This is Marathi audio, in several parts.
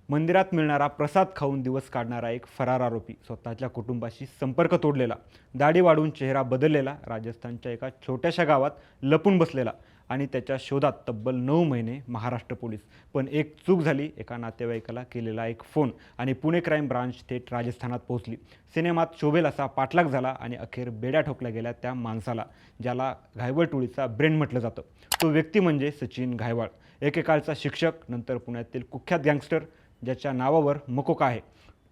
मंदिरात मिळणारा प्रसाद खाऊन दिवस काढणारा एक फरार आरोपी, स्वतःच्या कुटुंबाशी संपर्क तोडलेला, दाढी वाढवून चेहरा बदललेला, राजस्थानच्या एका छोट्याशा गावात लपून बसलेला आणि त्याच्या शोधात तब्बल 9 महिने महाराष्ट्र पोलीस. पण एक चूक झाली. एका नातेवाईकाला केलेला एक फोन आणि पुणे क्राईम ब्रांच थेट राजस्थानात पोहोचली. सिनेमात शोभेल असा पाठलाग झाला आणि अखेर बेड्या ठोकल्या गेल्या त्या माणसाला, ज्याला घायवळ टोळीचा ब्रेन म्हटलं जातं. तो व्यक्ती म्हणजे सचिन घायवाळ, एकेकाळचा शिक्षक, नंतर पुण्यातील कुख्यात गँगस्टर, ज्याच्या नावावर मकोका आहे,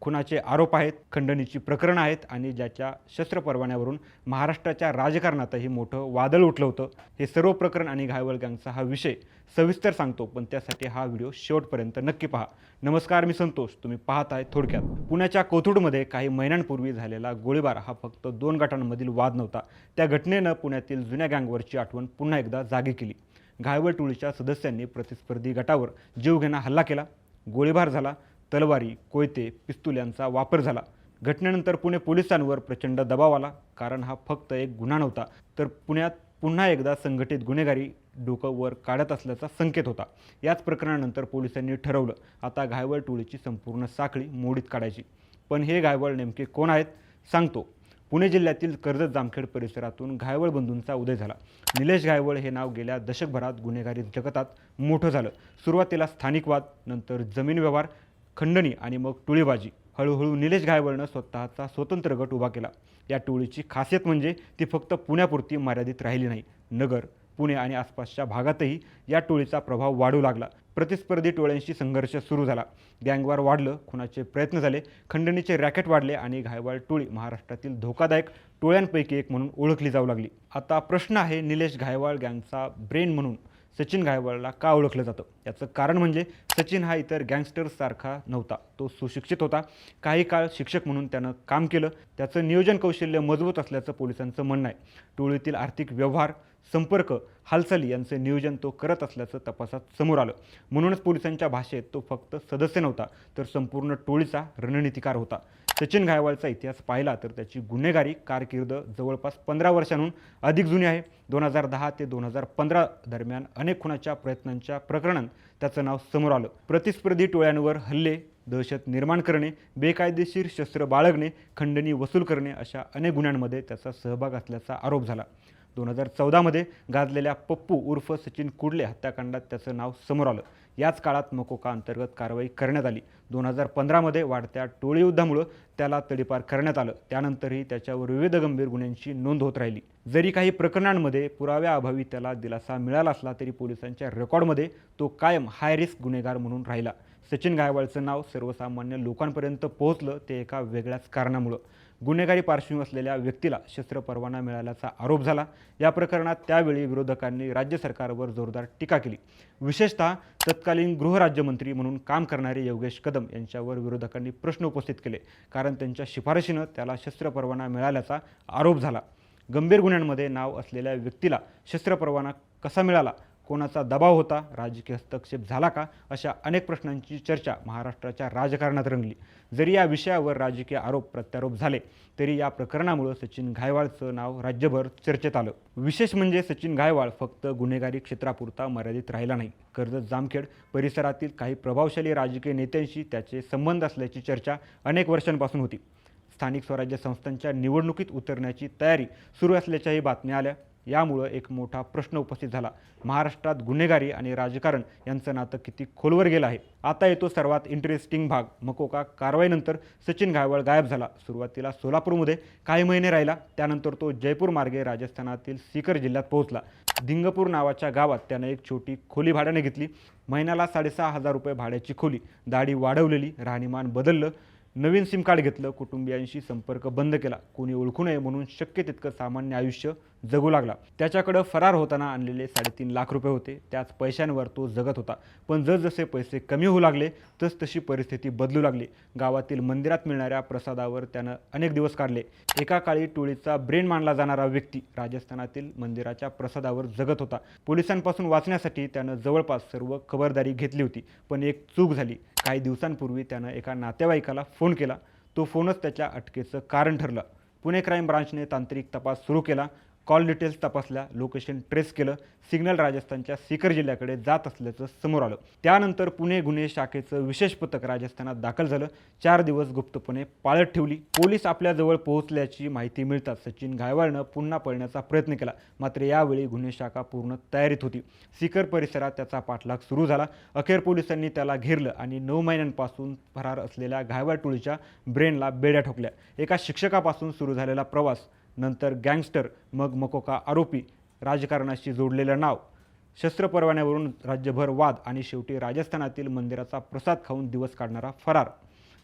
खुनाचे आरोप आहेत, खंडणीची प्रकरणं आहेत आणि ज्याच्या शस्त्र परवान्यावरून महाराष्ट्राच्या राजकारणातही मोठं वादळ उठलं होतं. हे सर्व प्रकरण आणि घायवळ गँगचा हा विषय सविस्तर सांगतो, पण त्यासाठी हा व्हिडिओ शेवटपर्यंत नक्की पहा. नमस्कार, मी संतोष. तुम्ही पाहत आहे थोडक्यात. पुण्याच्या कोथरूडमध्ये काही महिन्यांपूर्वी झालेला गोळीबार हा फक्त 2 गटांमधील वाद नव्हता. त्या घटनेनं पुण्यातील जुन्या गँगवरची आठवण पुन्हा एकदा जागी केली. घायवळ टोळीच्या सदस्यांनी प्रतिस्पर्धी गटावर जीवघेणा हल्ला केला, गोळीबार झाला, तलवारी, कोयते, पिस्तूल यांचा वापर झाला. घटनेनंतर पुणे पोलिसांवर प्रचंड दबाव आला, कारण हा फक्त एक गुन्हा नव्हता, तर पुण्यात पुन्हा एकदा संघटित गुन्हेगारी डोकं वर काढत असल्याचा संकेत होता. याच प्रकरणानंतर पोलिसांनी ठरवलं, आता घायवळ टोळीची संपूर्ण साखळी मोडीत काढायची. पण हे घायवळ नेमके कोण आहेत, सांगतो. पुणे जिल्ह्यातील कर्जत जामखेड परिसरातून घायवळ बंधूंचा उदय झाला. निलेश घायवळ हे नाव गेल्या दशकभरात गुन्हेगारी जगतात मोठं झालं. सुरुवातीला स्थानिक वाद, नंतर जमीन व्यवहार, खंडणी आणि मग टोळीबाजी. हळूहळू निलेश घायवळनं स्वतःचा स्वतंत्र गट उभा केला. या टोळीची खासियत म्हणजे ती फक्त पुण्यापुरती मर्यादित राहिली नाही. नगर, पुणे आणि आसपासच्या भागातही या टोळीचा प्रभाव वाढू लागला. प्रतिस्पर्धी टोळ्यांशी संघर्ष सुरू झाला, गँगवार वाढलं, खुनाचे प्रयत्न झाले, खंडणीचे रॅकेट वाढले आणि घायवळ टोळी महाराष्ट्रातील धोकादायक टोळ्यांपैकी एक म्हणून ओळखली जाऊ लागली. आता प्रश्न आहे, निलेश घायवळ गँगचा ब्रेन म्हणून सचिन घायवळला का ओळखलं जातं? याचं कारण म्हणजे सचिन हा इतर गँगस्टर्ससारखा नव्हता. तो सुशिक्षित होता. काही काळ शिक्षक म्हणून त्यानं काम केलं. त्याचं नियोजन कौशल्य मजबूत असल्याचं पोलिसांचं म्हणणं आहे. टोळीतील आर्थिक व्यवहार, संपर्क, हालचाली यांचं नियोजन तो करत असल्याचं तपासात समोर आलं. म्हणूनच पोलिसांच्या भाषेत तो फक्त सदस्य नव्हता, तर संपूर्ण टोळीचा रणनीतिकार होता. सचिन घायवळचा इतिहास पाहिला तर त्याची गुन्हेगारी कारकीर्द जवळपास 15 वर्षांहून अधिक जुनी आहे. 2010 ते 2015 दरम्यान अनेक खुनाच्या प्रयत्नांच्या प्रकरणात त्याचं नाव समोर आलं. प्रतिस्पर्धी टोळ्यांवर हल्ले, दहशत निर्माण करणे, बेकायदेशीर शस्त्र बाळगणे, खंडणी वसूल करणे अशा अनेक गुन्ह्यांमध्ये त्याचा सहभाग असल्याचा आरोप झाला. 2014मध्ये गाजलेल्या पप्पू उर्फ सचिन कुडले हत्याकांडात त्याचं नाव समोर आलं. याच काळात मकोका अंतर्गत कारवाई करण्यात आली. 2015मध्ये वाढत्या टोळीयुद्धामुळं त्याला तडीपार करण्यात आलं. त्यानंतरही त्याच्यावर विविध गंभीर गुन्ह्यांची नोंद होत राहिली. जरी काही प्रकरणांमध्ये पुराव्याअभावी त्याला दिलासा मिळाला असला, तरी पोलिसांच्या रेकॉर्डमध्ये तो कायम हाय रिस्क गुन्हेगार म्हणून राहिला. सचिन घायवळचं नाव सर्वसामान्य लोकांपर्यंत पोहोचलं ते एका वेगळ्याच कारणामुळं. गुन्हेगारी पार्श्वभूमी असलेल्या व्यक्तीला शस्त्र परवाना मिळाल्याचा आरोप झाला. या प्रकरणात त्यावेळी विरोधकांनी राज्य सरकारवर जोरदार टीका केली. विशेषतः तत्कालीन गृहराज्यमंत्री म्हणून काम करणारे योगेश कदम यांच्यावर विरोधकांनी प्रश्न उपस्थित केले, कारण त्यांच्या शिफारशीनं त्याला शस्त्र परवाना मिळाल्याचा आरोप झाला. गंभीर गुन्ह्यांमध्ये नाव असलेल्या व्यक्तीला शस्त्र परवाना कसा मिळाला, कोणाचा दबाव होता, राजकीय हस्तक्षेप झाला का, अशा अनेक प्रश्नांची चर्चा महाराष्ट्राच्या राजकारणात रंगली. जरी या विषयावर राजकीय आरोप प्रत्यारोप झाले, तरी या प्रकरणामुळे सचिन घायवाळचं नाव राज्यभर चर्चेत आलं. विशेष म्हणजे सचिन घायवाळ फक्त गुन्हेगारी क्षेत्रापुरता मर्यादित राहिला नाही. कर्जत जामखेड परिसरातील काही प्रभावशाली राजकीय नेत्यांशी त्याचे संबंध असल्याची चर्चा अनेक वर्षांपासून होती. स्थानिक स्वराज्य संस्थांच्या निवडणुकीत उतरण्याची तयारी सुरू असल्याच्याही बातम्या आल्या. यामुळं एक मोठा प्रश्न उपस्थित झाला, महाराष्ट्रात गुन्हेगारी आणि राजकारण यांचं नातं किती खोलवर गेलं आहे. आता येतो सर्वात इंटरेस्टिंग भाग. मकोका कारवाईनंतर सचिन घायवळ गायब झाला. सुरुवातीला सोलापूरमध्ये काही महिने राहिला, त्यानंतर तो जयपूर मार्गे राजस्थानातील सीकर जिल्ह्यात पोहोचला. धिंगपूर नावाच्या गावात त्यानं एक छोटी खोली भाड्याने घेतली. महिन्याला 6,500 रुपये भाड्याची खोली, दाढी वाढवलेली, राहणीमान बदललं, नवीन सिम कार्ड घेतलं, कुटुंबियांशी संपर्क बंद केला, कोणी ओळखू नये म्हणून शक्य तितकं सामान्य आयुष्य जगू लागला. त्याच्याकडं फरार होताना आणलेले 3.5 लाख रुपये होते. त्याच पैशांवर तो जगत होता. पण जसजसे पैसे कमी होऊ लागले तसतशी परिस्थिती बदलू लागली. गावातील मंदिरात मिळणाऱ्या प्रसादावर त्यानं अनेक दिवस काढले. एका काळी टोळीचा ब्रेन मानला जाणारा व्यक्ती राजस्थानातील मंदिराच्या प्रसादावर जगत होता. पोलिसांपासून वाचण्यासाठी त्यानं जवळपास सर्व खबरदारी घेतली होती. पण एक चूक झाली. काही दिवसांपूर्वी त्यानं एका नातेवाईकाला फोन केला. तो फोनच त्याच्या अटकेचं कारण ठरलं. पुणे क्राईम ब्रांचने तांत्रिक तपास सुरू केला. कॉल डिटेल्स तपासल्या, लोकेशन ट्रेस केलं. सिग्नल राजस्थानच्या सीकर जिल्ह्याकडे जात असल्याचं समोर आलं. त्यानंतर पुणे गुन्हे शाखेचं विशेष पथक राजस्थानात दाखल झालं. 4 दिवस गुप्तपणे पाळत ठेवली. पोलीस आपल्याजवळ पोहोचल्याची माहिती मिळताच सचिन गायकवाडनं पुन्हा पळण्याचा प्रयत्न केला. मात्र यावेळी गुन्हे शाखा पूर्ण तयारीत होती. सीकर परिसरात त्याचा पाठलाग सुरू झाला. अखेर पोलिसांनी त्याला घेरलं आणि 9 महिन्यांपासून फरार असलेल्या गायकवाड टोळीच्या ब्रेनला बेड्या ठोकल्या. एका शिक्षकापासून सुरू झालेला प्रवास, नंतर गँगस्टर, मग मकोका आरोपी, राजकारणाशी जोडलेलं नाव, शस्त्र परवान्यावरून राज्यभर वाद आणि शेवटी राजस्थानातील मंदिराचा प्रसाद खाऊन दिवस काढणारा फरार.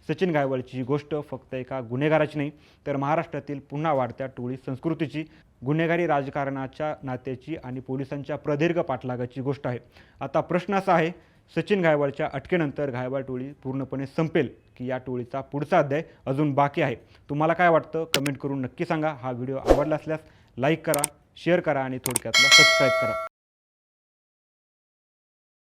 सचिन गायकवाडची ही गोष्ट फक्त एका गुन्हेगाराची नाही, तर महाराष्ट्रातील पुन्हा वाढत्या टोळी संस्कृतीची, गुन्हेगारी राजकारणाच्या नात्याची आणि पोलिसांच्या प्रदीर्घ पाठलागाची गोष्ट आहे. आता प्रश्न असा आहे, सचिन गायकवाडच्या अटकेनंतर गायकवाड टोळी पूर्णपणे संपेल की या टोळीचा पुढचा अध्याय अजून बाकी आहे? तुम्हाला काय वाटतं? कमेंट करून नक्की सांगा. हा व्हिडिओ आवडला असल्यास लाईक करा, शेअर करा आणि थोडक्यातला सबस्क्राईब करा.